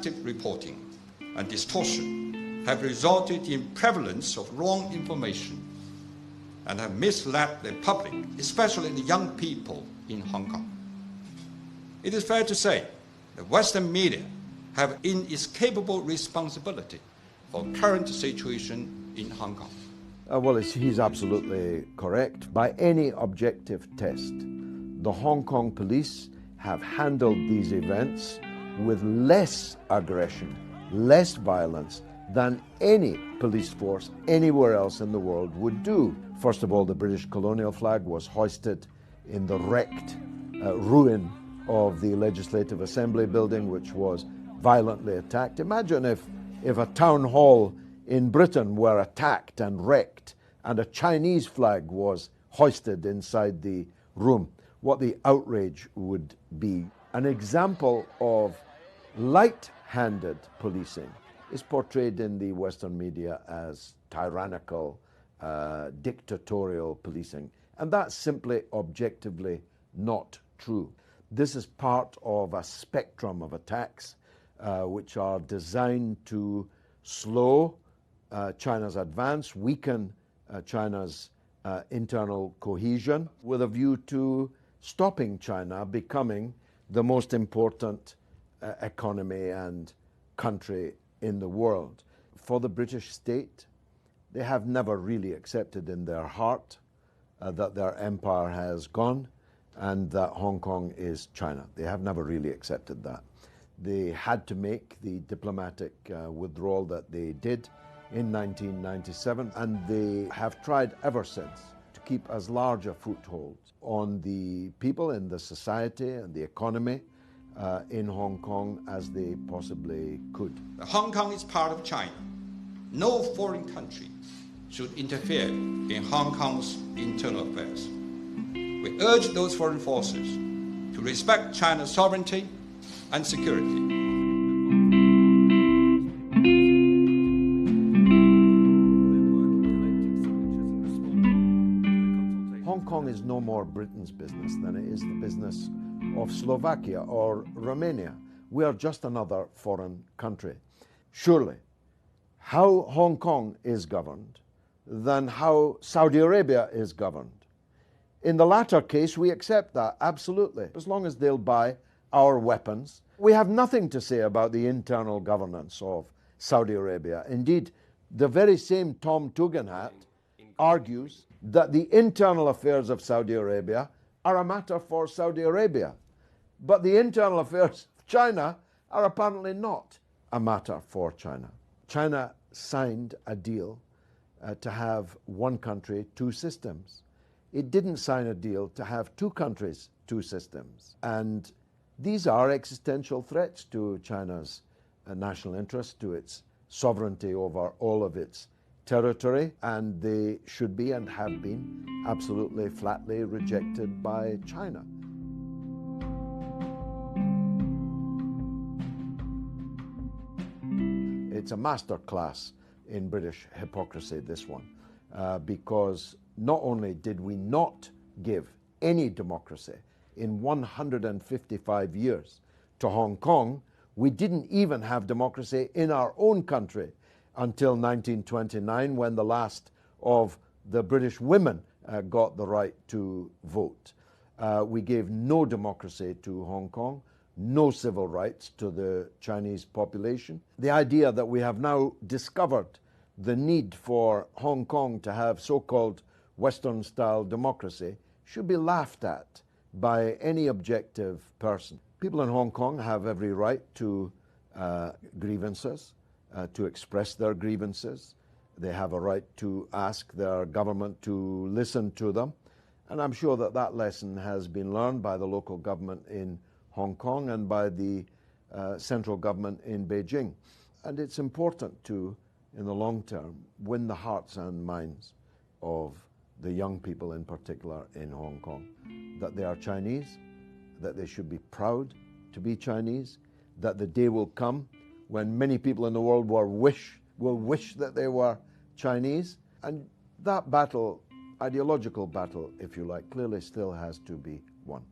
selective reporting and distortion have resulted in prevalence of wrong information and have misled the public, especially the young people in Hong Kong. It is fair to say that Western media have inescapable responsibility for current situation in Hong Kong. Well, he's absolutely correct. By any objective test, the Hong Kong police have handled these events with less aggression, less violence than any police force anywhere else in the world would do. First of all, the British colonial flag was hoisted in the wrecked ruin of the Legislative Assembly building, which was violently attacked. Imagine if a town hall in Britain were attacked and wrecked and a Chinese flag was hoisted inside the room, what the outrage would be. An example of light-handed policing is portrayed in the Western media as tyrannical, dictatorial policing. And that's simply objectively not true. This is part of a spectrum of attacks which are designed to slow China's advance, weaken China's internal cohesion, with a view to stopping China becoming the most important economy and country in the world. For the British state, they have never really accepted in their heart that their empire has gone and that Hong Kong is China. They have never really accepted that. They had to make the diplomatic withdrawal that they did in 1997, and they have tried ever since to keep as large a foothold on the people in the society and the economy in Hong Kong as they possibly could. Hong Kong is part of China. No foreign country should interfere in Hong Kong's internal affairs. We urge those foreign forces to respect China's sovereignty and security. Hong Kong is no more Britain's business than it is the business of Slovakia or Romania. We are just another foreign country. Surely, how Hong Kong is governed than how Saudi Arabia is governed. In the latter case, we accept that, absolutely, as long as they'll buy our weapons. We have nothing to say about the internal governance of Saudi Arabia. Indeed, the very same Tom Tugendhat argues that the internal affairs of Saudi Arabia are a matter for Saudi Arabia. But the internal affairs of China are apparently not a matter for China. China signed a deal to have one country, two systems. It didn't sign a deal to have two countries, two systems. And these are existential threats to China's national interest, to its sovereignty over all of its territory, and they should be and have been absolutely flatly rejected by China. It's a masterclass in British hypocrisy, this one, because not only did we not give any democracy in 155 years to Hong Kong, we didn't even have democracy in our own country until 1929, when the last of the British women got the right to vote. We gave no democracy to Hong Kong, no civil rights to the Chinese population. The idea that we have now discovered the need for Hong Kong to have so-called Western-style democracy should be laughed at by any objective person. People in Hong Kong have every right to grievances, to express their grievances. They have a right to ask their government to listen to them. And I'm sure that that lesson has been learned by the local government in Hong Kong and by the central government in Beijing. And it's important to, in the long term, win the hearts and minds of the young people in particular in Hong Kong, that they are Chinese, that they should be proud to be Chinese, that the day will come when many people in the world will wish that they were Chinese. And that battle, ideological battle, if you like, clearly still has to be won.